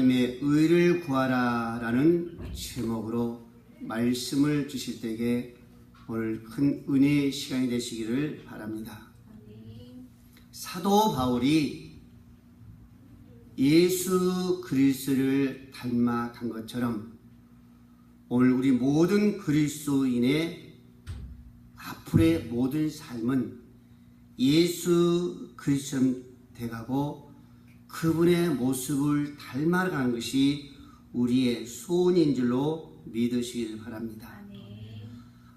하나님의 의를 구하라 라는 제목으로 말씀을 주실 때에 오늘 큰 은혜의 시간이 되시기를 바랍니다. 사도 바울이 예수 그리스도를 닮아간 것처럼 오늘 우리 모든 그리스도인의 앞으로의 모든 삶은 예수 그리스도처럼 돼가고 그분의 모습을 닮아가는 것이 우리의 소원인 줄로 믿으시길 바랍니다.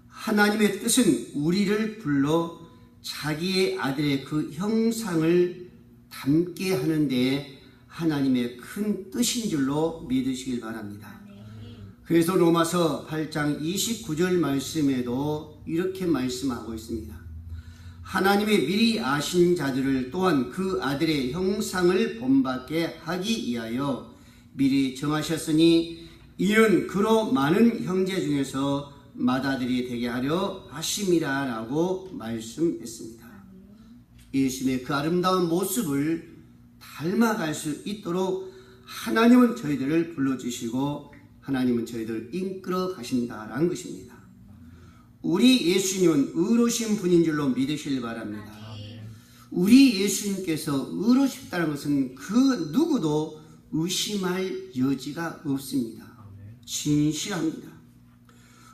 하나님의 뜻은 우리를 불러 자기의 아들의 그 형상을 닮게 하는 데 하나님의 큰 뜻인 줄로 믿으시길 바랍니다. 그래서 로마서 8장 29절 말씀에도 이렇게 말씀하고 있습니다. 하나님의 미리 아신 자들을 또한 그 아들의 형상을 본받게 하기 위하여 미리 정하셨으니 이는 그로 많은 형제 중에서 맏아들이 되게 하려 하심이라 라고 말씀했습니다. 예수님의 그 아름다운 모습을 닮아갈 수 있도록 하나님은 저희들을 불러주시고 하나님은 저희들을 이끌어 가신다라는 것입니다. 우리 예수님은 의로우신 분인 줄로 믿으시길 바랍니다. 우리 예수님께서 의로우시다는 것은 그 누구도 의심할 여지가 없습니다. 진실합니다.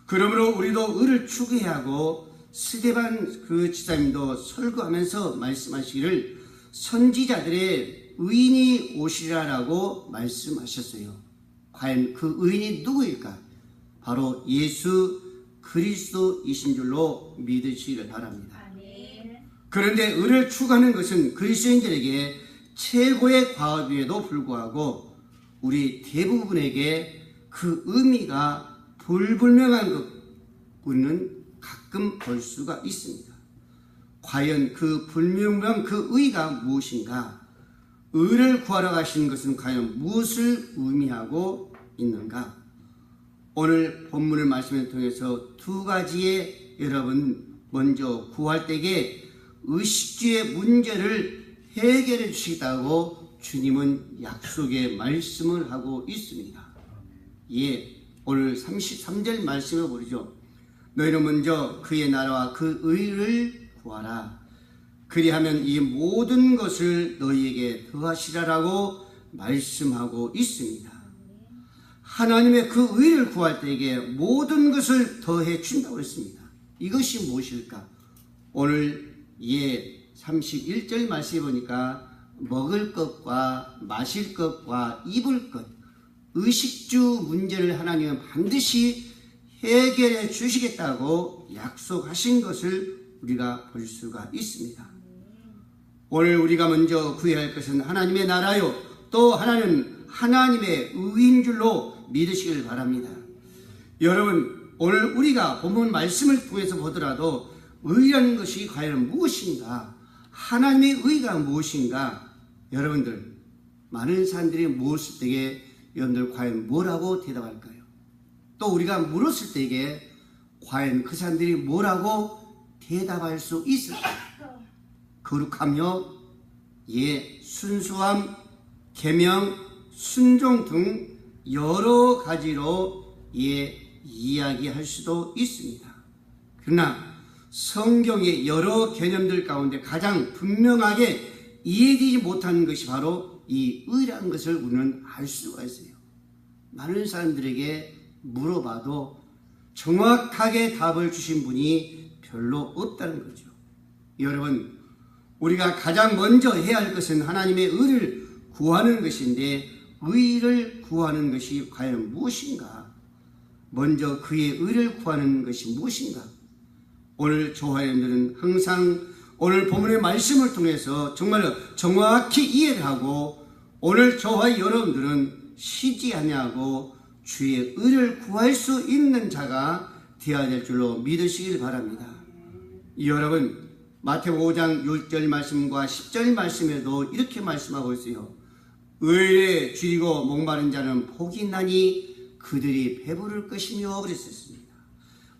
그러므로 우리도 의를 추구해야 하고 스데반 그 지사님도 설교하면서 말씀하시기를 선지자들의 의인이 오시라라고 말씀하셨어요. 과연 그 의인이 누구일까? 바로 예수 그리스도이신 줄로 믿으시기를 바랍니다. 그런데 의를 추구하는 것은 그리스도인들에게 최고의 과업임에도 불구하고 우리 대부분에게 그 의미가 불분명한 것 우리는 가끔 볼 수가 있습니다. 과연 그 불분명한 그 의가 무엇인가? 의를 구하러 가시는 것은 과연 무엇을 의미하고 있는가? 오늘 본문을 말씀을 통해서 두 가지의 여러분 먼저 구할 때에 의식주의 문제를 해결해 주시겠다고 주님은 약속의 말씀을 하고 있습니다. 예, 오늘 33절 말씀을 보죠. 너희는 먼저 그의 나라와 그 의를 구하라. 그리하면 이 모든 것을 너희에게 더하시라라고 말씀하고 있습니다. 하나님의 그 의를 구할 때에게 모든 것을 더해 준다고 했습니다. 이것이 무엇일까? 오늘 31절 말씀해 보니까 먹을 것과 마실 것과 입을 것, 의식주 문제를 하나님은 반드시 해결해 주시겠다고 약속하신 것을 우리가 볼 수가 있습니다. 오늘 우리가 먼저 구해야 할 것은 하나님의 나라요, 또 하나는 하나님의 의인 줄로 믿으시길 바랍니다. 여러분, 오늘 우리가 본문 말씀을 통해서 보더라도 의라는 것이 과연 무엇인가? 하나님의 의가 무엇인가? 여러분들, 많은 사람들이 물었을 때에 여러분들 과연 뭐라고 대답할까요? 또 우리가 물었을 때에 과연 그 사람들이 뭐라고 대답할 수 있을까요? 거룩하며 순수함, 계명, 순종 등 여러 가지로 이야기할 수도 있습니다. 그러나 성경의 여러 개념들 가운데 가장 분명하게 이해되지 못하는 것이 바로 이 의라는 것을 우리는 알 수가 있어요. 많은 사람들에게 물어봐도 정확하게 답을 주신 분이 별로 없다는 거죠. 여러분, 우리가 가장 먼저 해야 할 것은 하나님의 의를 구하는 것인데 의를 구하는 것이 과연 무엇인가? 먼저 그의 의를 구하는 것이 무엇인가? 오늘 저와 여러분들은 항상 오늘 본문의 말씀을 통해서 정말로 정확히 이해를 하고 오늘 저와 여러분들은 쉬지 아니하고 주의 의를 구할 수 있는 자가 되어야 될 줄로 믿으시길 바랍니다. 여러분, 마태복음 5장 6절 말씀과 10절 말씀에도 이렇게 말씀하고 있어요. 의에 줄이고 목마른 자는 복이 있나니 그들이 배부를 것이며 그랬었습니다.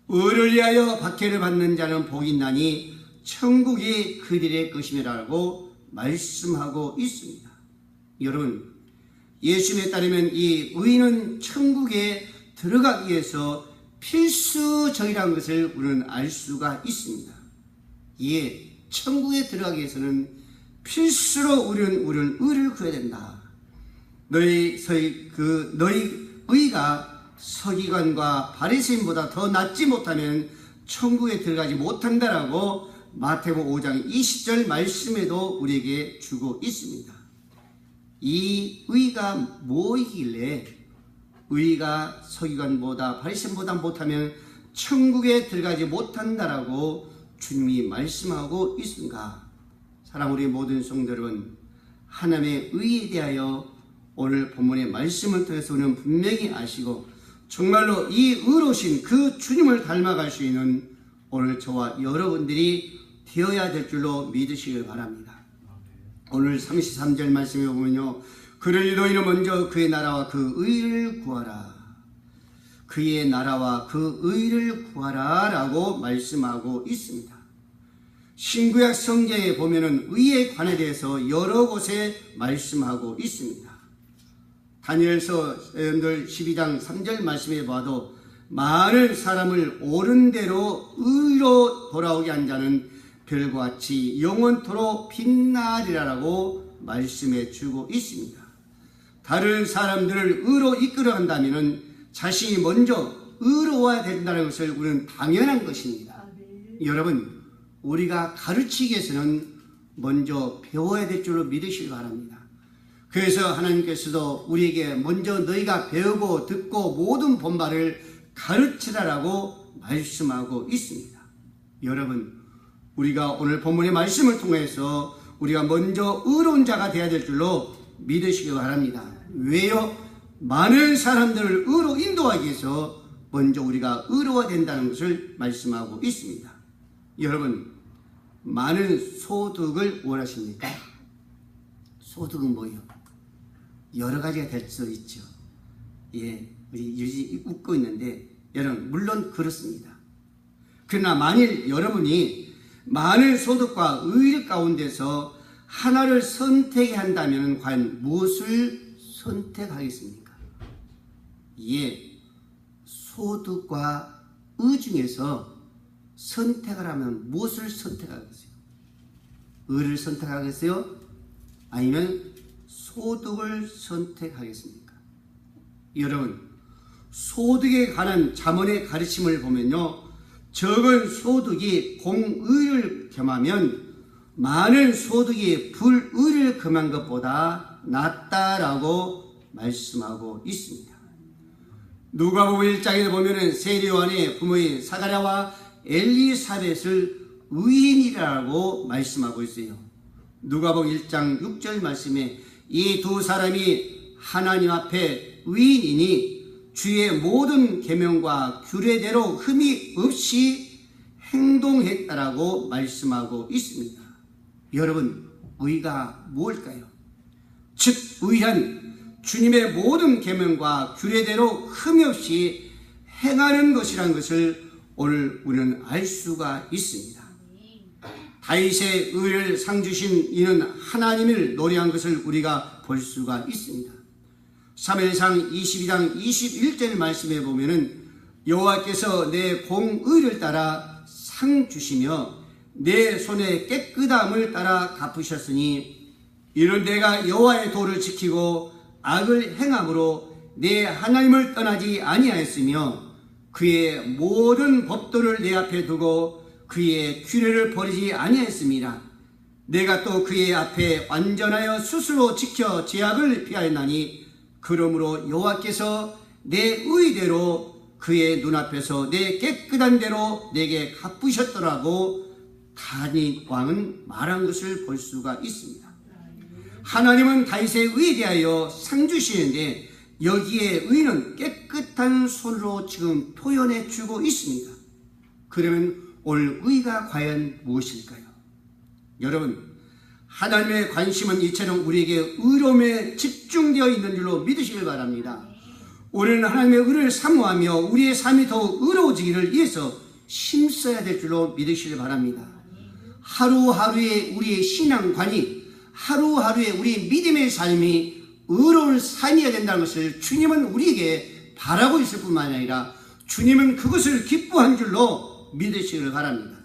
의를 위하여 박해를 받는 자는 복이 있나니 천국이 그들의 것임이라고 말씀하고 있습니다. 여러분, 예수님에 따르면 이 의인은 천국에 들어가기 위해서 필수적이라는 것을 우리는 알 수가 있습니다. 이에 천국에 들어가기 위해서는 필수로 우리는 의를 구해야 된다. 너희 의가 서기관과 바리새인보다 더 낫지 못하면 천국에 들어가지 못한다라고 마태복음 5장 20절 말씀에도 우리에게 주고 있습니다. 이 의가 뭐이길래 의가 서기관보다 바리새인보다 못하면 천국에 들어가지 못한다라고 주님이 말씀하고 있습니까? 사랑 우리 모든 성도 여러분, 하나님의 의에 대하여 오늘 본문의 말씀을 통해서 우리는 분명히 아시고 정말로 이 의로우신 그 주님을 닮아갈 수 있는 오늘 저와 여러분들이 되어야 될 줄로 믿으시길 바랍니다. 오늘 33절 말씀에 보면요, 그러니 너희는 먼저 그의 나라와 그 의를 구하라. 그의 나라와 그 의를 구하라 라고 말씀하고 있습니다. 신구약 성경에 보면은 의에 관해 대해서 여러 곳에 말씀하고 있습니다. 다니엘서 12장 3절 말씀에 봐도 많은 사람을 옳은 대로 의로 돌아오게 한 자는 별과 같이 영원토록 빛나리라라고 말씀해 주고 있습니다. 다른 사람들을 의로 이끌어간다면 자신이 먼저 의로워야 된다는 것을 우리는 당연한 것입니다. 여러분, 우리가 가르치기 위해서는 먼저 배워야 될 줄로 믿으시기 바랍니다. 그래서 하나님께서도 우리에게 먼저 너희가 배우고 듣고 모든 본바를 가르치라라고 말씀하고 있습니다. 여러분, 우리가 오늘 본문의 말씀을 통해서 우리가 먼저 의로운 자가 되어야 될 줄로 믿으시기 바랍니다. 왜요? 많은 사람들을 의로 인도하기 위해서 먼저 우리가 의로워야 된다는 것을 말씀하고 있습니다. 여러분, 많은 소득을 원하십니까? 소득은 뭐예요? 여러 가지가 될 수 있죠. 예, 우리 유지 웃고 있는데 여러분, 물론 그렇습니다. 그러나 만일 여러분이 많은 소득과 의 가운데서 하나를 선택해야 한다면 과연 무엇을 선택하겠습니까? 예, 소득과 의 중에서 선택을 하면 무엇을 선택하겠어요? 의를 선택하겠어요? 아니면 소득을 선택하겠습니까? 여러분, 소득에 관한 잠언의 가르침을 보면요, 적은 소득이 공의를 겸하면 많은 소득이 불의를 겸한 것보다 낫다라고 말씀하고 있습니다. 누가복음 1장에 보면은 세례요한의 부모인 사가랴와 엘리사벳을 의인이라고 말씀하고 있어요. 누가복음 1장 6절 말씀에 이 두 사람이 하나님 앞에 의인이니 주의 모든 계명과 규례대로 흠이 없이 행동했다라고 말씀하고 있습니다. 여러분, 의가 무엇일까요? 즉 의한 주님의 모든 계명과 규례대로 흠이 없이 행하는 것이라는 것을 오늘 우리는 알 수가 있습니다. 다윗의 의를 상 주신 이는 하나님을 노래한 것을 우리가 볼 수가 있습니다. 사무엘상 22장 21절 말씀에 보면은 여호와께서 내 공의를 따라 상 주시며 내 손의 깨끗함을 따라 갚으셨으니 이는 내가 여호와의 도를 지키고 악을 행함으로 내 하나님을 떠나지 아니하였으며 그의 모든 법도를 내 앞에 두고 그의 규례를 버리지 아니하였습니다. 내가 또 그의 앞에 완전하여 스스로 지켜 죄악을 피하였나니 그러므로 여호와께서 내 의대로 그의 눈앞에서 내 깨끗한 대로 내게 갚으셨더라고 다윗 왕은 말한 것을 볼 수가 있습니다. 하나님은 다윗의 의에 대하여 상 주시는데 여기에 의는 깨끗한 손으로 지금 표현해 주고 있습니다. 그러면 오늘 의가 과연 무엇일까요? 여러분, 하나님의 관심은 이처럼 우리에게 의로움에 집중되어 있는 줄로 믿으시길 바랍니다. 우리는 하나님의 의를 사모하며 우리의 삶이 더욱 의로워지기를 위해서 힘써야 될 줄로 믿으시길 바랍니다. 하루하루의 우리의 신앙관이, 하루하루의 우리 믿음의 삶이 의로운 삶이어야 된다는 것을 주님은 우리에게 바라고 있을 뿐만 아니라 주님은 그것을 기뻐한 줄로 믿으시기를 바랍니다.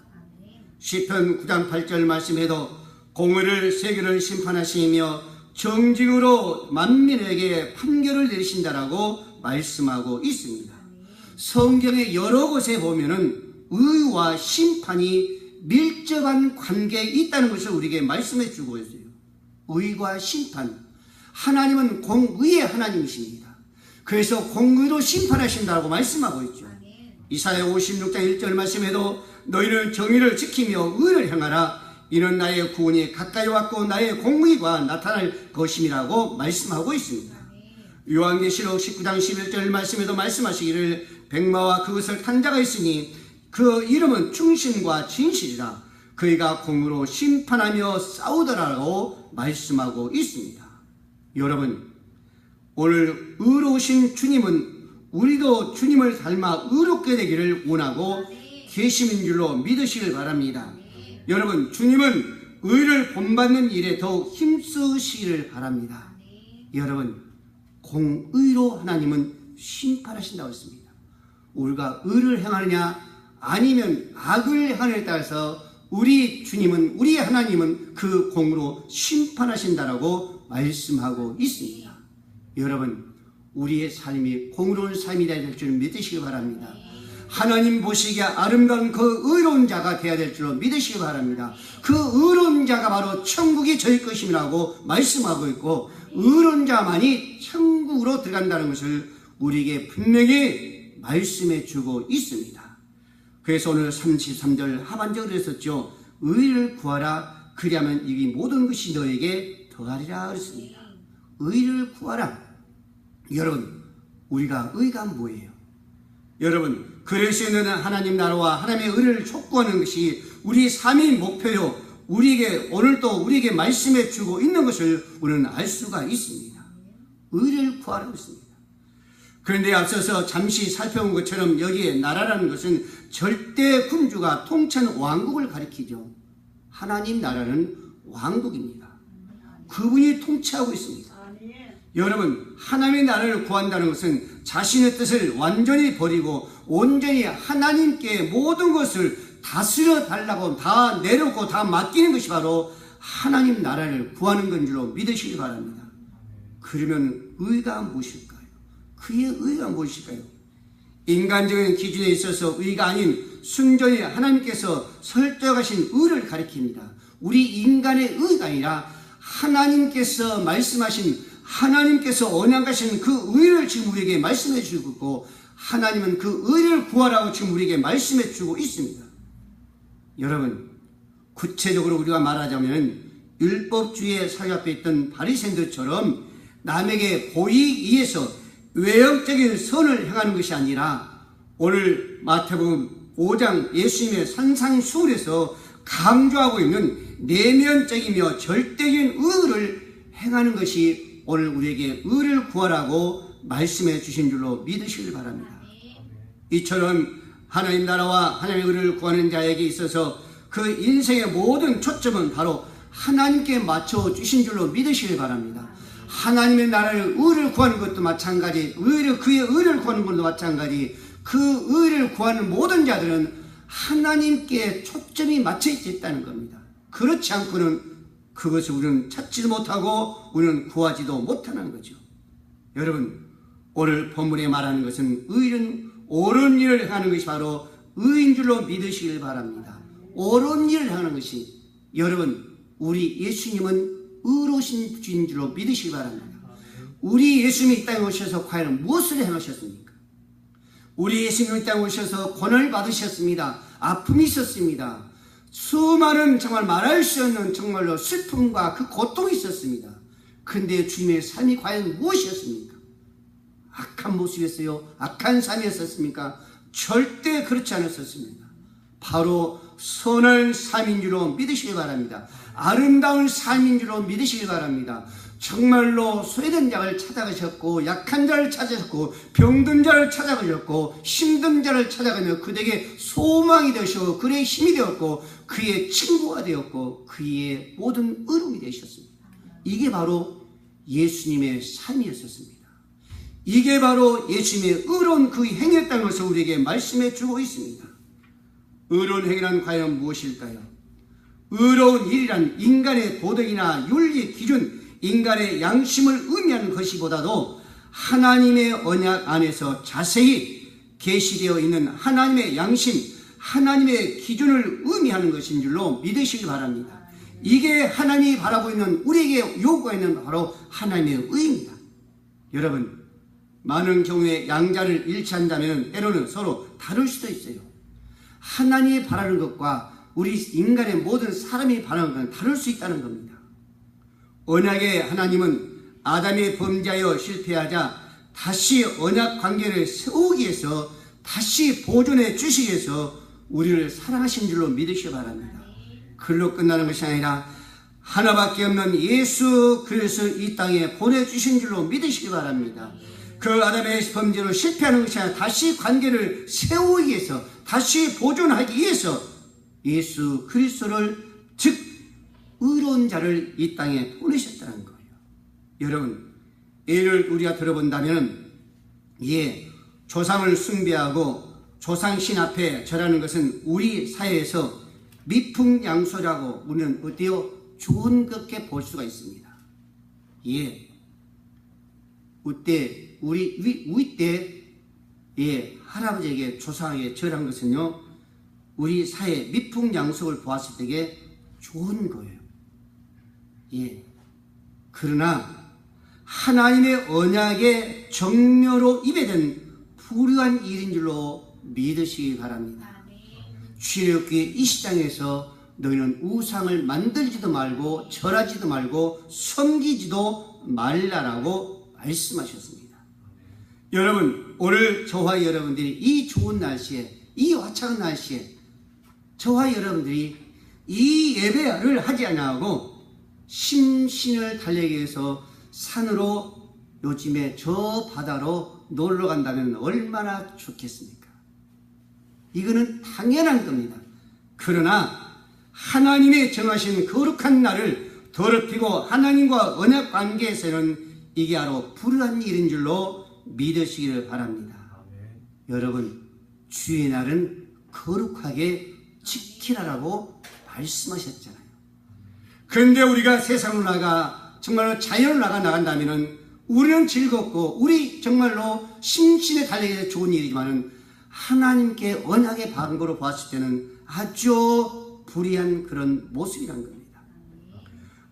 시편 9장 8절 말씀에도 공의를 세계를 심판하시며 정직으로 만민에게 판결을 내리신다라고 말씀하고 있습니다. 성경의 여러 곳에 보면은 의와 심판이 밀접한 관계에 있다는 것을 우리에게 말씀해 주고 있어요. 의와 심판. 하나님은 공의의 하나님이십니다. 그래서 공의로 심판하신다고 말씀하고 있죠. 이사야 56장 1절 말씀에도 너희는 정의를 지키며 의를 행하라. 이는 나의 구원이 가까이 왔고 나의 공의가 나타날 것임이라고 말씀하고 있습니다. 요한계시록 19장 11절 말씀에도 말씀하시기를 백마와 그것을 탄 자가 있으니 그 이름은 충신과 진실이라. 그이가 공의로 심판하며 싸우더라고 말씀하고 있습니다. 여러분, 오늘 의로우신 주님은 우리도 주님을 닮아 의롭게 되기를 원하고 계심인 줄로 믿으시길 바랍니다. 여러분, 주님은 의를 본받는 일에 더욱 힘쓰시기를 바랍니다. 여러분, 공의로 하나님은 심판하신다고 했습니다. 우리가 의를 행하느냐 아니면 악을 행하느냐에 따라서 우리 주님은, 우리 하나님은 그 공으로 심판하신다라고 말씀하고 있습니다. 여러분, 우리의 삶이 공의로운 삶이 되어야 될 줄 믿으시기 바랍니다. 하나님 보시기에 아름다운 그 의로운 자가 되어야 될 줄로 믿으시기 바랍니다. 그 의로운 자가 바로 천국이 저희 것임이라고 말씀하고 있고 의로운 자만이 천국으로 들어간다는 것을 우리에게 분명히 말씀해 주고 있습니다. 그래서 오늘 33절 하반절에 했었죠. 의를 구하라. 그리하면 이 모든 것이 너에게 더하리라 그랬습니다. 의를 구하라. 여러분, 우리가 의가 뭐예요? 여러분, 그리스도에 있는 하나님 나라와 하나님의 의를 촉구하는 것이 우리 삶의 목표요. 우리에게 오늘도 우리에게 말씀해 주고 있는 것을 우리는 알 수가 있습니다. 의를 구하라고 했습니다. 그런데 앞서서 잠시 살펴본 것처럼 여기에 나라라는 것은 절대 군주가 통치하는 왕국을 가리키죠. 하나님 나라는 왕국입니다. 그분이 통치하고 있습니다. 여러분, 하나님의 나라를 구한다는 것은 자신의 뜻을 완전히 버리고 온전히 하나님께 모든 것을 다스려 달라고 다 내려놓고 다 맡기는 것이 바로 하나님 나라를 구하는 건 줄로 믿으시기 바랍니다. 그러면 의가 무엇일까요? 그의 의가 무엇일까요? 인간적인 기준에 있어서 의가 아닌 순전히 하나님께서 설정하신 의를 가리킵니다. 우리 인간의 의가 아니라 하나님께서 말씀하신, 하나님께서 언약하신 그 의를 지금 우리에게 말씀해 주고 있고 하나님은 그 의를 구하라고 지금 우리에게 말씀해 주고 있습니다. 여러분, 구체적으로 우리가 말하자면 율법주의에 사로잡혀 있던 바리새인들처럼 남에게 고의에 의해서 외형적인 선을 행하는 것이 아니라 오늘 마태복음 5장 예수님의 산상수훈에서 강조하고 있는 내면적이며 절대적인 의를 행하는 것이 오늘 우리에게 의를 구하라고 말씀해 주신 줄로 믿으시길 바랍니다. 이처럼 하나님 나라와 하나님의 의를 구하는 자에게 있어서 그 인생의 모든 초점은 바로 하나님께 맞춰 주신 줄로 믿으시길 바랍니다. 하나님의 나라를 의를 구하는 것도 마찬가지, 그의 의를 구하는 것도 마찬가지, 그 의를 구하는 모든 자들은 하나님께 초점이 맞춰 있다는 겁니다. 그렇지 않고는 그것을 우리는 찾지도 못하고 우리는 구하지도 못하는 거죠. 여러분, 오늘 본문에 말하는 것은 의는 옳은 일을 하는 것이 바로 의인 줄로 믿으시길 바랍니다. 옳은 일을 하는 것이, 여러분, 우리 예수님은 의로우신 주인 줄로 믿으시기 바랍니다. 우리 예수님이 이 땅에 오셔서 과연 무엇을 행하셨습니까? 우리 예수님이 이 땅에 오셔서 고난을 받으셨습니다. 아픔이 있었습니다. 수많은 정말 말할 수 없는 정말로 슬픔과 그 고통이 있었습니다. 그런데 주님의 삶이 과연 무엇이었습니까? 악한 모습이었어요? 악한 삶이었습니까? 절대 그렇지 않았었습니다. 바로 선한 삶인 줄로 믿으시기 바랍니다. 아름다운 삶인 줄로 믿으시기 바랍니다. 정말로 소외된 자를 찾아가셨고 약한 자를 찾아셨고 병든 자를 찾아가셨고 힘든 자를 찾아가며 그에게 소망이 되셨고 그의 힘이 되었고 그의 친구가 되었고 그의 모든 의로움이 되셨습니다. 이게 바로 예수님의 삶이었었습니다. 이게 바로 예수님의 의로운 그 행위였다는 것을 우리에게 말씀해 주고 있습니다. 의로운 행위란 과연 무엇일까요? 의로운 일이란 인간의 도덕이나 윤리 기준, 인간의 양심을 의미하는 것이보다도 하나님의 언약 안에서 자세히 계시되어 있는 하나님의 양심, 하나님의 기준을 의미하는 것인 줄로 믿으시기 바랍니다. 이게 하나님이 바라고 있는, 우리에게 요구가 있는 바로 하나님의 의입니다. 여러분, 많은 경우에 양자를 일치한다면 때로는 서로 다를 수도 있어요. 하나님이 바라는 것과 우리 인간의 모든 사람이 바라는 것은 다를 수 있다는 겁니다. 언약의 하나님은 아담이 범죄하여 실패하자 다시 언약 관계를 세우기 위해서, 다시 보존해 주시기 위해서 우리를 사랑하신 줄로 믿으시기 바랍니다. 그걸로 끝나는 것이 아니라 하나밖에 없는 예수 그리스도를 이 땅에 보내주신 줄로 믿으시기 바랍니다. 그 아담의 범죄로 실패하는 것이 아니라 다시 관계를 세우기 위해서, 다시 보존하기 위해서 예수 그리스도를, 즉 의로운 자를 이 땅에 보내셨다는 거예요. 여러분, 예를 우리가 들어본다면, 조상을 숭배하고 조상신 앞에 절하는 것은 우리 사회에서 미풍양소라고 우리는 어때요? 좋은 것게 볼 수가 있습니다. 그때 우리 때 할아버지에게 조상에게 절한 것은요, 우리 사회 미풍양속을 보았을 때에 좋은 거예요. 그러나 하나님의 언약의 정묘로 입에된 불의한 일인 줄로 믿으시기 바랍니다. 출애굽기 이 시장에서 너희는 우상을 만들지도 말고 절하지도 말고 섬기지도 말라라고 말씀하셨습니다. 여러분, 오늘 저와 여러분들이 이 좋은 날씨에, 이 화창한 날씨에 저와 여러분들이 이 예배를 하지 않고 심신을 달래기 위해서 산으로, 요즘에 저 바다로 놀러 간다면 얼마나 좋겠습니까? 이거는 당연한 겁니다. 그러나 하나님의 정하신 거룩한 날을 더럽히고 하나님과 언약 관계에서는 이게 바로 불의한 일인 줄로 믿으시기를 바랍니다. 여러분, 주의 날은 거룩하게 지키라라고 말씀하셨잖아요. 그런데 우리가 세상으로 나가, 정말로 자연으로 나간다면 우리는 즐겁고 우리 정말로 심신에 달리기 좋은 일이지만 하나님께 언약의 방법으로 봤을 때는 아주 불의한 그런 모습이란 겁니다.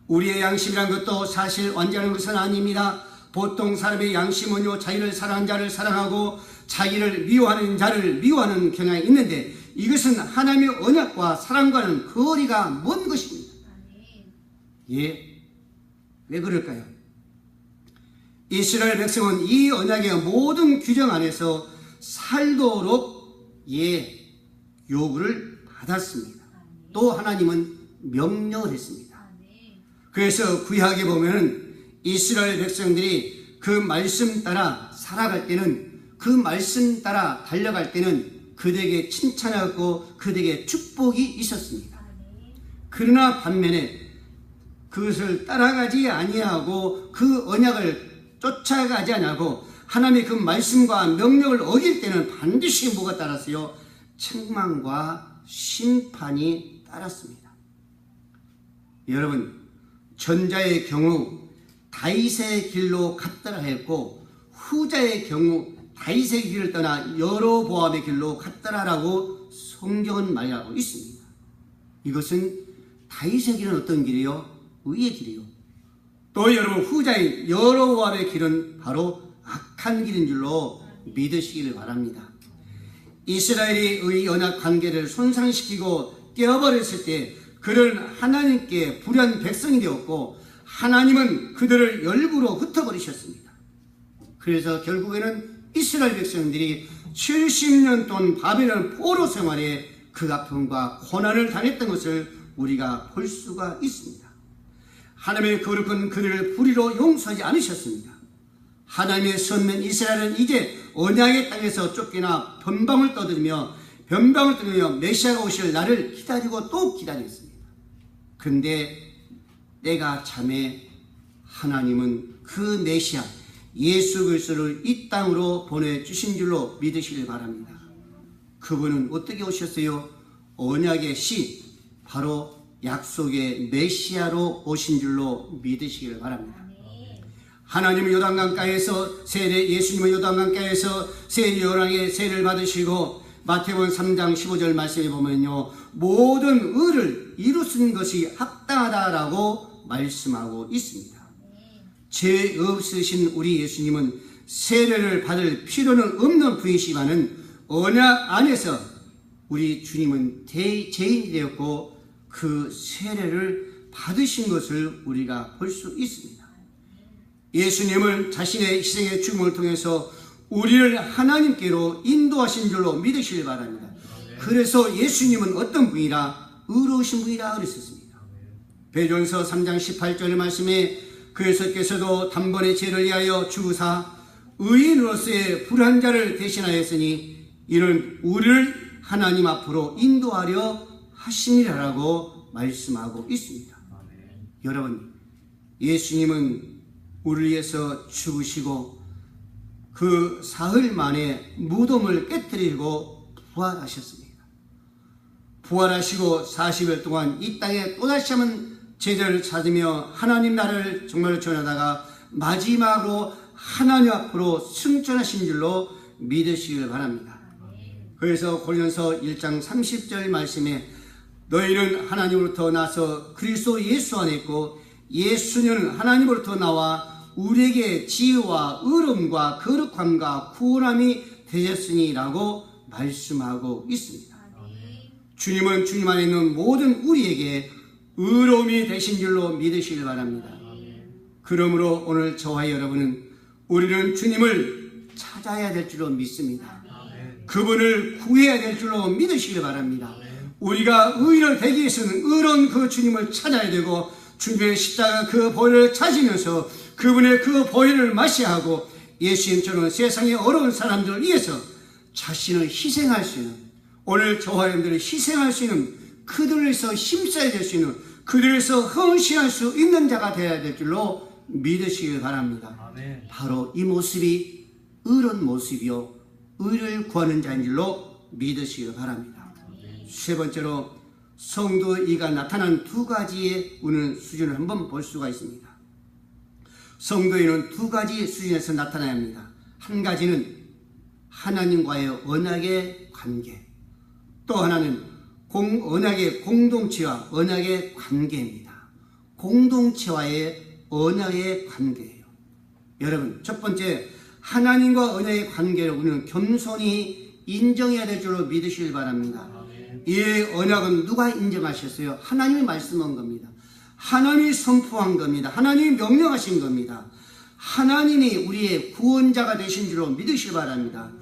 우리의 양심이란 것도 사실 완전한 것은 아닙니다. 보통 사람의 양심은요, 자기를 사랑하는 자를 사랑하고 자기를 미워하는 자를 미워하는 경향이 있는데, 이것은 하나님의 언약과 사랑과는 거리가 먼 것입니다. 왜 그럴까요? 이스라엘 백성은 이 언약의 모든 규정 안에서 살도록 요구를 받았습니다. 또 하나님은 명령을 했습니다. 그래서 구약에 보면 이스라엘 백성들이 그 말씀 따라 살아갈 때는, 그 말씀 따라 달려갈 때는 그들에게 칭찬하고 그들에게 축복이 있었습니다. 그러나 반면에 그것을 따라가지 아니하고 그 언약을 쫓아가지 아니하고 하나님의 그 말씀과 명령을 어길 때는 반드시 뭐가 따랐어요? 책망과 심판이 따랐습니다. 여러분, 전자의 경우 다윗의 길로 갔더라 했고, 후자의 경우 다윗의 길을 떠나 여로보암의 길로 갔더라라고 성경은 말하고 있습니다. 이것은 다윗의 길은 어떤 길이요? 의의 길이요. 또 여러분, 후자의 여로보암의 길은 바로 악한 길인 줄로 믿으시기를 바랍니다. 이스라엘이 언약 관계를 손상시키고 깨어버렸을 때 그들은 하나님께 불의한 백성이 되었고, 하나님은 그들을 열구로 흩어버리셨습니다. 그래서 결국에는 이스라엘 백성들이 70년 동안 바벨론 포로 생활에 그 아픔과 고난을 당했던 것을 우리가 볼 수가 있습니다. 하나님의 거룩한 그들을 불의로 용서하지 않으셨습니다. 하나님의 선민 이스라엘은 이제 언약의 땅에서 쫓겨나 변방을 떠들며 메시아가 오실 날을 기다리고 또 기다렸습니다. 그런데 때가 참에 하나님은 그 메시아 예수 그리스도를 이 땅으로 보내주신 줄로 믿으시길 바랍니다. 그분은 어떻게 오셨어요? 언약의 씨, 바로 약속의 메시아로 오신 줄로 믿으시길 바랍니다. 하나님은 요단강가에서 예수님은 요단강가에서 세례 요한의 세례를 받으시고 마태복음 3장 15절 말씀에 보면요, 모든 의를 이루신 것이 합당하다라고 말씀하고 있습니다. 죄 없으신 우리 예수님은 세례를 받을 필요는 없는 분이시지만은 언약 안에서 우리 주님은 죄인이 되었고 그 세례를 받으신 것을 우리가 볼 수 있습니다. 예수님은 자신의 희생의 죽음을 통해서 우리를 하나님께로 인도하신 줄로 믿으시길 바랍니다. 그래서 예수님은 어떤 분이라? 의로우신 분이라 그랬었습니다. 베드로전서 3장 18절 말씀에 그리스도께서도 단번에 죄를 위하여 죽으사 의인으로서의 불한 자를 대신하였으니 이는 우리를 하나님 앞으로 인도하려 하심이라고 말씀하고 있습니다. 여러분, 예수님은 우리를 위해서 죽으시고 그 사흘 만에 무덤을 깨뜨리고 부활하셨습니다. 부활하시고 40일 동안 이 땅에 또다시 한번 제자를 찾으며 하나님 나라를 정말 전하다가 마지막으로 하나님 앞으로 승천하신 줄로 믿으시길 바랍니다. 그래서 고린도서 1장 30절 말씀에 너희는 하나님으로부터 나서 그리스도 예수 안에 있고 예수는 하나님으로부터 나와 우리에게 지혜와 의로움과 거룩함과 구원함이 되셨으니라고 말씀하고 있습니다. 주님은 주님 안에 있는 모든 우리에게 의로움이 되신 줄로 믿으시길 바랍니다. 그러므로 오늘 저와 여러분은 우리는 주님을 찾아야 될 줄로 믿습니다. 그분을 구해야 될 줄로 믿으시길 바랍니다. 우리가 의인을 되기 위해서는 의로운 그 주님을 찾아야 되고 주님의 십자가 그 보혈을 찾으면서 그분의 그 보혈을 마셔야 하고 예수님처럼 세상의 어려운 사람들을 위해서 자신을 희생할 수 있는, 오늘 저와 여러분들이 희생할 수 있는, 그들을 위해서 힘써야 될 수 있는, 그들을 위해서 헌신할 수 있는 자가 되어야 될 줄로 믿으시길 바랍니다. 아멘. 바로 이 모습이 의로운 모습이요 의를 구하는 자인 줄로 믿으시길 바랍니다. 아멘. 세 번째로 성도이가 나타난 두 가지의 오늘 수준을 한번 볼 수가 있습니다. 성도인은 두 가지 수준에서 나타나야 합니다. 한 가지는 하나님과의 언약의 관계, 또 하나는 언약의 공동체와 언약의 관계입니다. 공동체와의 언약의 관계예요. 여러분, 첫 번째 하나님과 언약의 관계를 우리는 겸손히 인정해야 될 줄로 믿으시길 바랍니다. 이 언약은 누가 인정하셨어요? 하나님이 말씀한 겁니다. 하나님이 선포한 겁니다. 하나님이 명령하신 겁니다. 하나님이 우리의 구원자가 되신 줄로 믿으시기 바랍니다.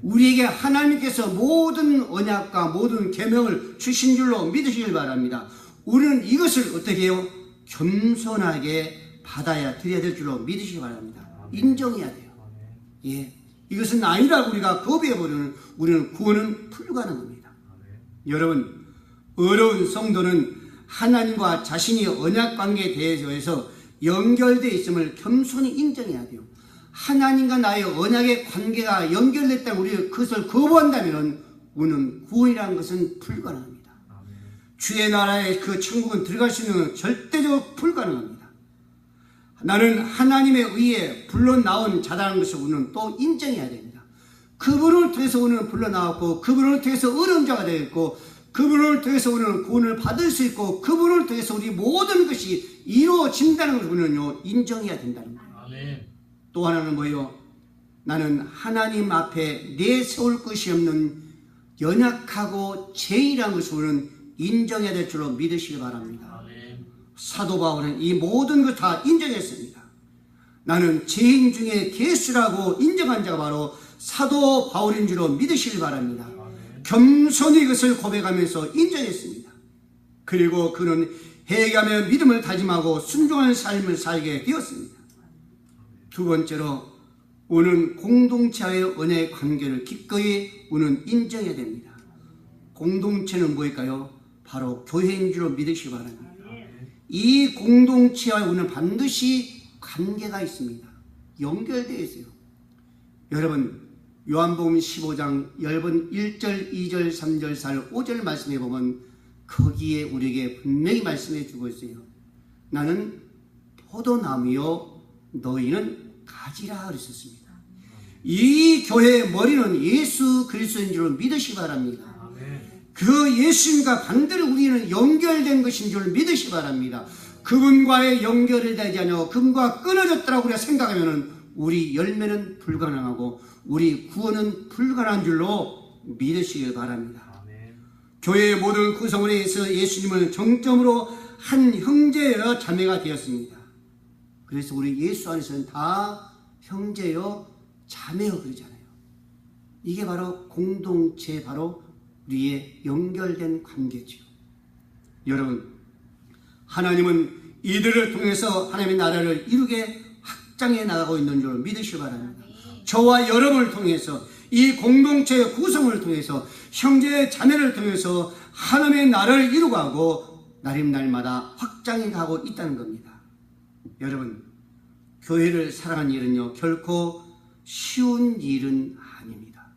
우리에게 하나님께서 모든 언약과 모든 계명을 주신 줄로 믿으시길 바랍니다. 우리는 이것을 어떻게 해요? 겸손하게 받아야 드려야 될 줄로 믿으시기 바랍니다. 인정해야 돼요. 예, 이것은 아니라고 우리가 거부해버리는 우리는 구원은 불가능합니다. 여러분, 어려운 성도는 하나님과 자신이 언약관계에 대해서 연결되어 있음을 겸손히 인정해야 돼요. 하나님과 나의 언약의 관계가 연결됐다고 우리가 그것을 거부한다면 우리는 구원이라는 것은 불가능합니다. 주의 나라에 그 천국은 들어갈 수 있는 건 절대적으로 불가능합니다. 나는 하나님에 의해 불러나온 자라는 것을 우리는 또 인정해야 됩니다. 그분을 통해서 우리는 불러나왔고 그분을 통해서 어려운 자가 되었고 그분을 통해서 우리는 구원을 받을 수 있고 그분을 통해서 우리 모든 것이 이루어진다는 것을 우리는 인정해야 된다는 거예요. 아멘. 또 하나는 뭐예요? 나는 하나님 앞에 내세울 것이 없는 연약하고 죄인이라는 것을 우리는 인정해야 될 줄로 믿으시기 바랍니다. 아멘. 사도 바울은 이 모든 것 다 인정했습니다. 나는 죄인 중에 개수라고 인정한 자가 바로 사도 바울인 줄로 믿으시기 바랍니다. 겸손히 그것을 고백하면서 인정했습니다. 그리고 그는 회개하며 믿음을 다짐하고 순종하는 삶을 살게 되었습니다. 두 번째로 우리는 공동체와의 은혜의 관계를 기꺼이 우리는 인정해야 됩니다. 공동체는 무엇일까요? 바로 교회인 줄로 믿으시기 바랍니다. 이 공동체와 우리는 반드시 관계가 있습니다. 연결되어 있어요. 여러분, 요한복음 15장 1절, 2절, 3절, 4절, 5절 말씀해 보면 거기에 우리에게 분명히 말씀해 주고 있어요. 나는 포도나무요 너희는 가지라 그랬었습니다. 이 교회의 머리는 예수 그리스도인 줄 믿으시 바랍니다. 그 예수님과 반대로 우리는 연결된 것인 줄 믿으시 바랍니다. 그분과의 연결이 되지 않고 그분과 끊어졌다고 우리가 생각하면 우리 열매는 불가능하고 우리 구원은 불가능한 줄로 믿으시길 바랍니다. 교회의 모든 구성원에서 예수님은 정점으로 한 형제여 자매가 되었습니다. 그래서 우리 예수 안에서는 다 형제여 자매여 그러잖아요. 이게 바로 공동체, 바로 우리의 연결된 관계죠. 여러분, 하나님은 이들을 통해서 하나님의 나라를 이루게 확장해 나가고 있는 줄 믿으시기 바랍니다. 저와 여러분을 통해서, 이 공동체의 구성을 통해서, 형제 자매를 통해서 하나님의 나라를 이루고 날마다 확장해 가고 있다는 겁니다. 여러분, 교회를 사랑하는 일은요 결코 쉬운 일은 아닙니다.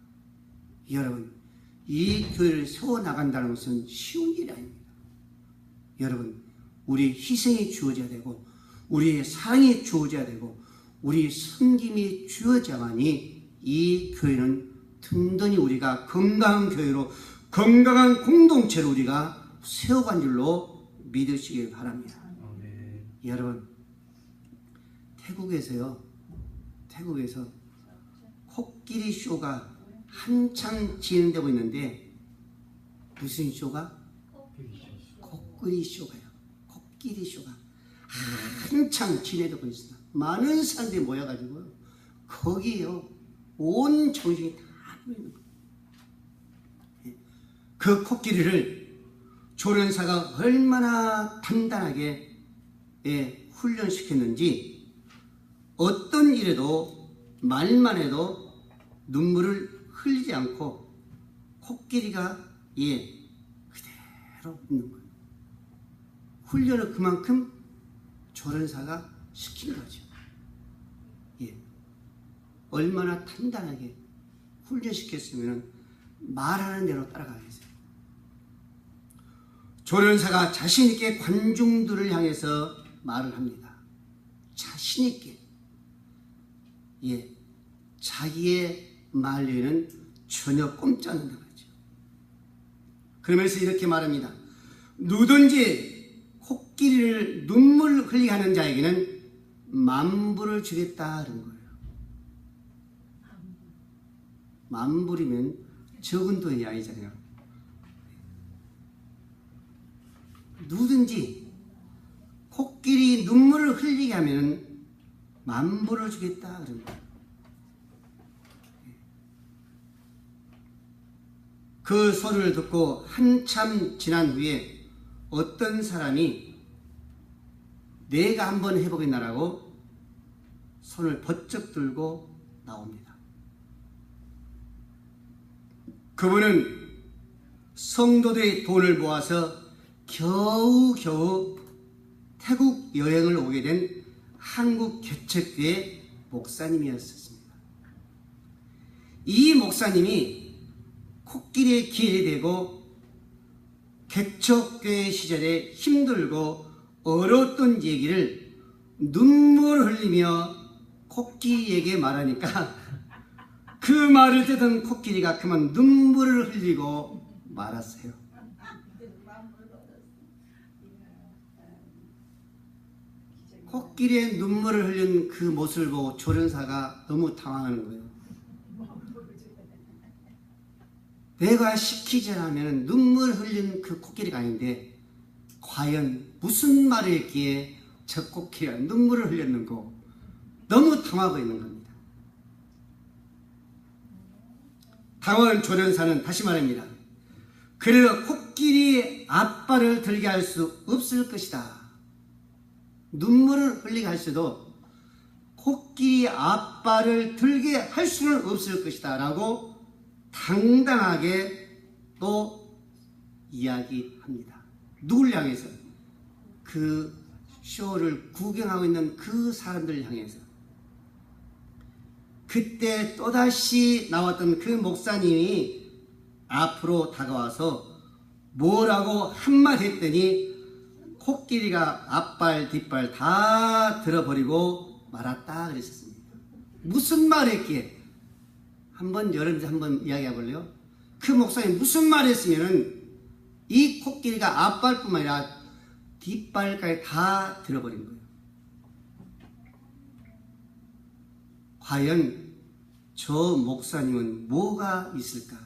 여러분, 이 교회를 세워나간다는 것은 쉬운 일이 아닙니다. 여러분, 우리 희생이 주어져야 되고 우리의 사랑이 주어져야 되고 우리 섬김이 주어져야만이 이 교회는 든든히 우리가 건강한 교회로, 건강한 공동체로 우리가 세워간 줄로 믿으시길 바랍니다. 여러분, 태국에서 코끼리 쇼가 한창 진행되고 있는데, 무슨 쇼가? 코끼리 쇼가요. 코끼리 쇼가 한창 진행되고 있습니다. 많은 사람들이 모여가지고 거기에요 온 정신이 다 모이는 거예요. 그 코끼리를 조련사가 얼마나 단단하게 훈련시켰는지 어떤 일에도 말만 해도 눈물을 흘리지 않고 코끼리가 그대로 있는 거예요. 훈련을 그만큼 조련사가 시킨 거죠. 얼마나 단단하게 훈련시켰으면 말하는 대로 따라가겠어요. 조련사가 자신있게 관중들을 향해서 말을 합니다. 자신있게. 자기의 말 외에는 전혀 꼼짝 않는다고 하죠. 그러면서 이렇게 말합니다. 누구든지 코끼리를 눈물 흘리게 하는 자에게는 만불을 주겠다 그런 거예요. 만불이면 적은 돈이 아니잖아요. 누구든지 코끼리 눈물을 흘리게 하면 만불을 주겠다 그런 거예요. 그 소리를 듣고 한참 지난 후에 어떤 사람이 내가 한번 해보겠나라고 손을 번쩍 들고 나옵니다. 그분은 성도들의 돈을 모아서 겨우겨우 태국 여행을 오게 된 한국 개척교회 목사님이었습니다. 이 목사님이 코끼리의 길이 되고 개척교회 시절에 힘들고 어려웠던 얘기를 눈물 흘리며 코끼리에게 말하니까 그 말을 듣던 코끼리가 그만 눈물을 흘리고 말았어요. 코끼리의 눈물을 흘린 그 모습을 보고 조련사가 너무 당황하는 거예요. 내가 시키지 않으면 눈물 흘린 그 코끼리가 아닌데 과연 무슨 말을 했기에 저 코끼리가 눈물을 흘렸는고 너무 당하고 있는 겁니다. 당황한 조련사는 다시 말합니다. 그래도 코끼리 앞발을 들게 할 수 없을 것이다. 눈물을 흘리게 할 수도 코끼리 앞발을 들게 할 수는 없을 것이다 라고 당당하게 또 이야기합니다. 누굴 향해서? 그 쇼를 구경하고 있는 그 사람들을 향해서 그때 또다시 나왔던 그 목사님이 앞으로 다가와서 뭐라고 한마디 했더니 코끼리가 앞발 뒷발 다 들어버리고 말았다 그랬었습니다. 무슨 말을 했기에 여러분들 한번 이야기해 볼래요? 그 목사님 무슨 말을 했으면은 이 코끼리가 앞발뿐만 아니라 뒷발까지 다 들어버린 거예요. 과연 저 목사님은 뭐가 있을까?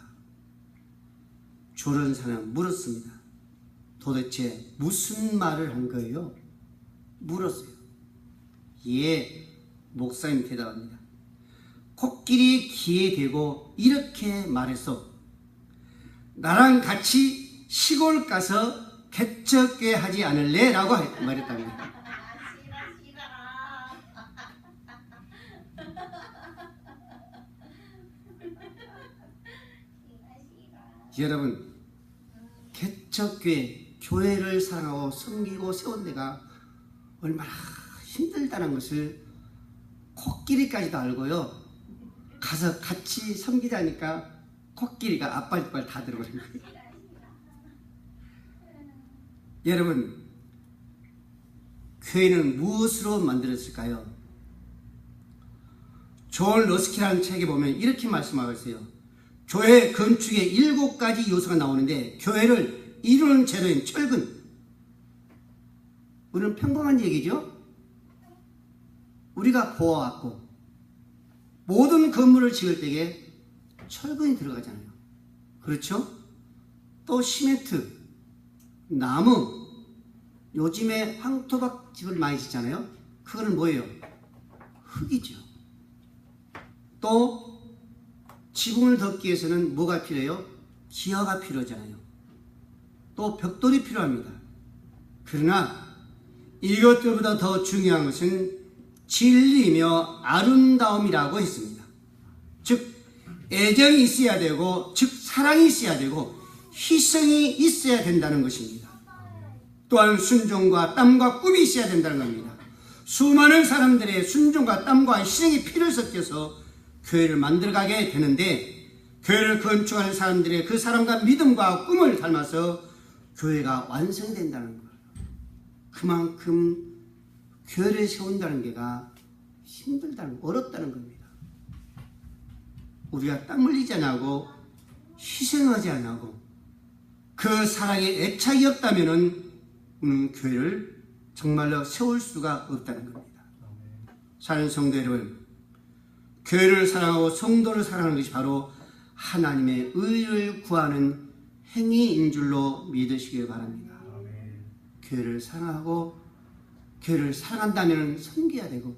조련사는 물었습니다. 도대체 무슨 말을 한 거예요? 물었어요. 예, 목사님 대답합니다. 코끼리 귀에 대고 이렇게 말했어. 나랑 같이 시골 가서 개척회 하지 않을래? 라고 말했답니다. 여러분, 개척교회, 교회를 사랑하고 섬기고 세운 데가 얼마나 힘들다는 것을 코끼리까지도 알고요. 가서 같이 섬기자니까 코끼리가 앞발 뒷발 다 들어버린 거예요. 여러분, 교회는 무엇으로 만들었을까요? 존 러스키라는 책에 보면 이렇게 말씀하고 있어요. 교회 건축에 7가지 요소가 나오는데 교회를 이루는 재료인 철근. 우리는 평범한 얘기죠. 우리가 보아왔고 모든 건물을 지을 때에 철근이 들어가잖아요. 그렇죠? 또 시멘트, 나무, 요즘에 황토박 집을 많이 짓잖아요. 그거는 뭐예요? 흙이죠. 또 지붕을 덮기 위해서는 뭐가 필요해요? 기와가 필요하잖아요. 또 벽돌이 필요합니다. 그러나 이것들보다 더 중요한 것은 진리며 아름다움이라고 했습니다. 즉 애정이 있어야 되고, 즉 사랑이 있어야 되고, 희생이 있어야 된다는 것입니다. 또한 순종과 땀과 꿈이 있어야 된다는 겁니다. 수많은 사람들의 순종과 땀과 희생이 피를 섞여서 교회를 만들어가게 되는데, 교회를 건축하는 사람들의 그 사람과 믿음과 꿈을 닮아서 교회가 완성된다는 거예요. 그만큼 교회를 세운다는 게가 힘들다는, 어렵다는 겁니다. 우리가 땀 흘리지 않고 희생하지 않고 그 사랑에 애착이 없다면 교회를 정말로 세울 수가 없다는 겁니다. 사랑하는 성도 여러분, 교회를 사랑하고 성도를 사랑하는 것이 바로 하나님의 의를 구하는 행위인 줄로 믿으시길 바랍니다. 교회를 사랑하고 교회를 사랑한다면 섬겨야 되고,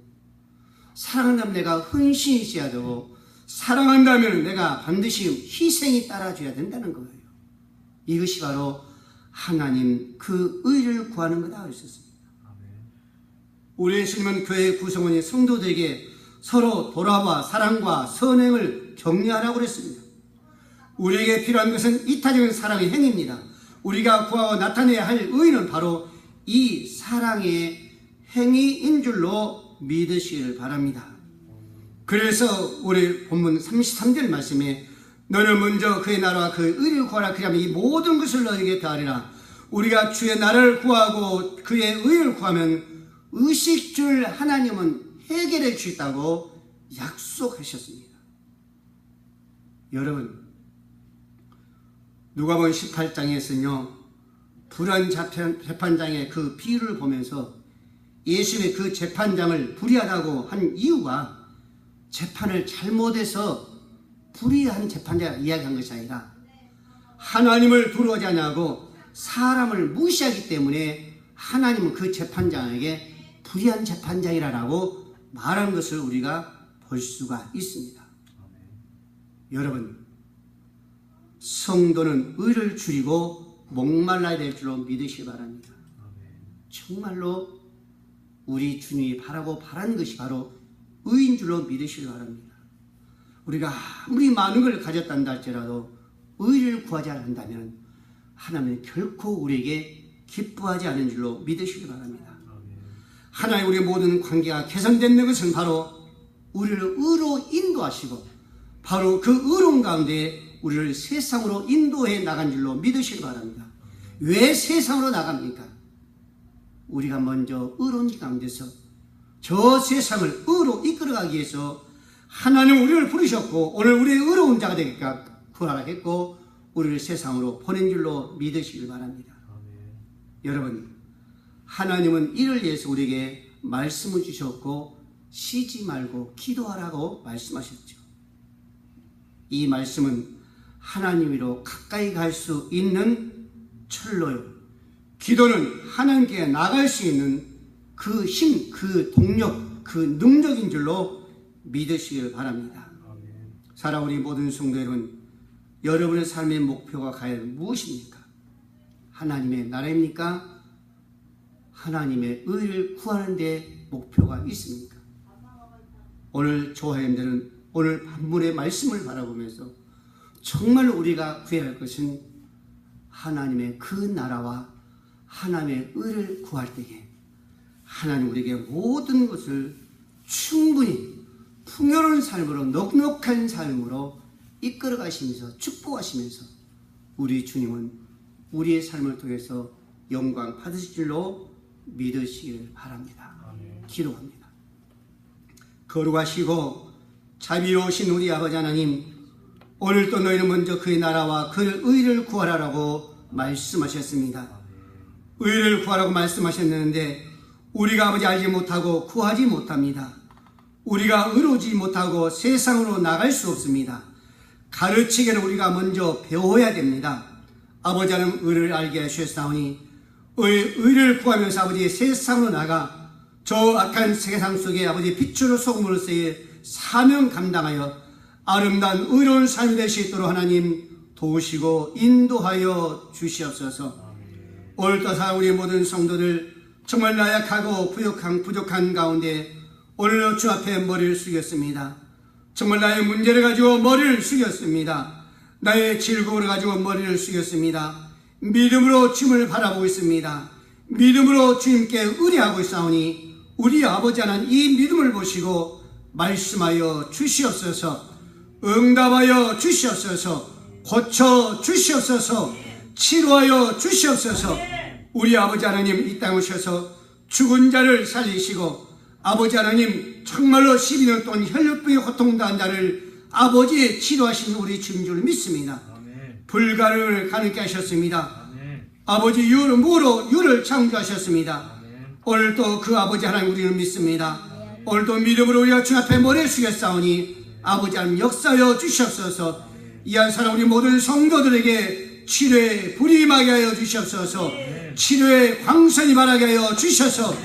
사랑한다면 내가 헌신이 있어야 되고, 사랑한다면 내가 반드시 희생이 따라줘야 된다는 거예요. 이것이 바로 하나님 그 의를 구하는 거다 하셨습니다. 우리 예수님은 교회 구성원인 성도들에게 서로 돌아와 사랑과 선행을 격려하라고 그랬습니다. 우리에게 필요한 것은 이타적인 사랑의 행위입니다. 우리가 구하고 나타내야 할 의는 바로 이 사랑의 행위인 줄로 믿으시길 바랍니다. 그래서 우리 본문 33절 말씀에 너는 먼저 그의 나라와 그의 의를 구하라. 그리하면 이 모든 것을 너에게 더하리라. 우리가 주의 나라를 구하고 그의 의를 구하면 의식줄 하나님은 해결해 주겠다고 약속하셨습니다. 여러분, 누가복음 18장에서는요, 불의한 재판장의 그 비유를 보면서 예수님의 그 재판장을 불의하다고 한 이유가 재판을 잘못해서 불의한 재판장을 이야기한 것이 아니라 하나님을 두려워하지 않고 사람을 무시하기 때문에 하나님은 그 재판장에게 불의한 재판장이라고 말한 것을 우리가 볼 수가 있습니다. 여러분, 성도는 의를 줄이고 목말라야 될 줄로 믿으시기 바랍니다. 정말로 우리 주님이 바라고 바라는 것이 바로 의인 줄로 믿으시기 바랍니다. 우리가 아무리 많은 걸 가졌단다 할지라도 의를 구하지 않는다면 하나님은 결코 우리에게 기뻐하지 않은 줄로 믿으시기 바랍니다. 하나님 우리의 모든 관계가 개선되는 것은 바로 우리를 의로 인도하시고 바로 그 의로운 가운데 우리를 세상으로 인도해 나간 줄로 믿으시기 바랍니다. 왜 세상으로 나갑니까? 우리가 먼저 의로운 가운데서 저 세상을 의로 이끌어가기 위해서 하나님 우리를 부르셨고 오늘 우리의 의로운 자가 되니까 구하라겠고 우리를 세상으로 보낸 줄로 믿으시길 바랍니다. 여러분, 하나님은 이를 위해서 우리에게 말씀을 주셨고 쉬지 말고 기도하라고 말씀하셨죠. 이 말씀은 하나님으로 가까이 갈 수 있는 철로요. 기도는 하나님께 나갈 수 있는 그 힘, 그 동력, 그 능력인 줄로 믿으시길 바랍니다. 사랑하는 우리 모든 성도 여러분, 여러분의 삶의 목표가 과연 무엇입니까? 하나님의 나라입니까? 하나님의 의를 구하는 데 목표가 있습니까? 오늘 조하님들은 오늘 본문의 말씀을 바라보면서 정말 우리가 구해야 할 것은 하나님의 그 나라와 하나님의 의를 구할 때에 하나님 우리에게 모든 것을 충분히 풍요로운 삶으로 넉넉한 삶으로 이끌어 가시면서 축복하시면서 우리 주님은 우리의 삶을 통해서 영광 받으실 줄로 믿으시길 바랍니다. 기도합니다. 거룩하시고 자비로우신 우리 아버지 하나님, 오늘도 너희는 먼저 그의 나라와 그의 의를 구하라고 말씀하셨습니다. 의를 구하라고 말씀하셨는데 우리가 아버지 알지 못하고 구하지 못합니다. 우리가 의로우지 못하고 세상으로 나갈 수 없습니다. 가르치기를 우리가 먼저 배워야 됩니다. 아버지 하나님 의를 알게 하셨사오니 의를 구하면서 아버지 세상으로 나가 저 악한 세상 속에 아버지 빛으로 소금으로서의 사명 감당하여 아름다운 의로운 삶이 될 수 있도록 하나님 도우시고 인도하여 주시옵소서. 오늘도 사랑 우리 모든 성도들 정말 나약하고 부족한 가운데 오늘 주 앞에 머리를 숙였습니다. 정말 나의 문제를 가지고 머리를 숙였습니다. 나의 즐거움을 가지고 머리를 숙였습니다. 믿음으로 주님을 바라보고 있습니다. 믿음으로 주님께 의뢰하고 있사오니 우리 아버지 하나님 이 믿음을 보시고 말씀하여 주시옵소서. 응답하여 주시옵소서. 고쳐 주시옵소서. 치료하여 주시옵소서. 우리 아버지 하나님 이 땅에 오셔서 죽은 자를 살리시고 아버지 하나님 정말로 12년 동안 혈류병에 고통당한 자를 아버지의 치료하신 우리 주인 줄 믿습니다. 불가능을 가능케 하셨습니다. 아버지 유를 창조하셨습니다. 오늘도 그 아버지 하나님 우리는 믿습니다. 오늘도 믿음으로 우리가 주 앞에 머리를 숙였사오니 아버지 하나님 역사하여 주시옵소서. 이 한 사람 우리 모든 성도들에게 치료에 불이 임하게 하여 주시옵소서. 치료에 광선이 말하게 하여 주셔서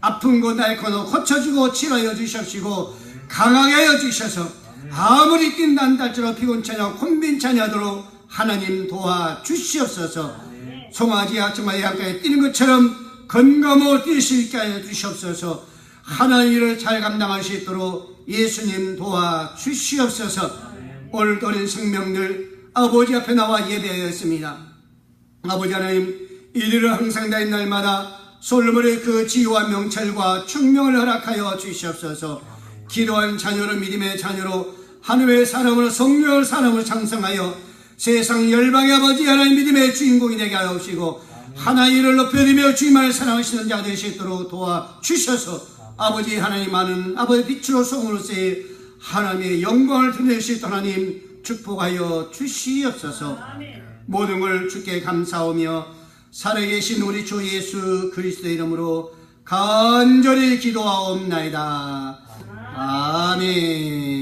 아픈 곳 앓고 고쳐주고 치료하여 주시옵시고 강하게 하여 주셔서 아무리 뛴단달처럼 피곤차냐 곤빈차냐 하도록 하나님 도와 주시옵소서. 송아지야 정말 양가에 뛰는 것처럼 건강으로 뛸 수 있게 하여 주시옵소서. 하나님 일을 잘 감당할 수 있도록 예수님 도와 주시옵소서. 오늘도 어린 생명들 아버지 앞에 나와 예배하였습니다. 아버지 하나님 이들을 항상 다인 날마다 솔로몬의 그 지혜와 명철과 청명을 허락하여 주시옵소서. 기도한 자녀로 믿음의 자녀로 하늘의 사람으로 성령의 사람으로 장성하여 세상 열방의 아버지 하나님 믿음의 주인공이 되게 하여 주시고 하나님을 높여드리며 주님을 사랑하시는 자가 되시도록 도와주셔서 아버지 하나님 많은 아버지 빛으로 소금으로서의 하나님의 영광을 드러낼 수 있도록 하나님 축복하여 주시옵소서. 모든 걸 주께 감사하며 살아계신 우리 주 예수 그리스도의 이름으로 간절히 기도하옵나이다. 아멘.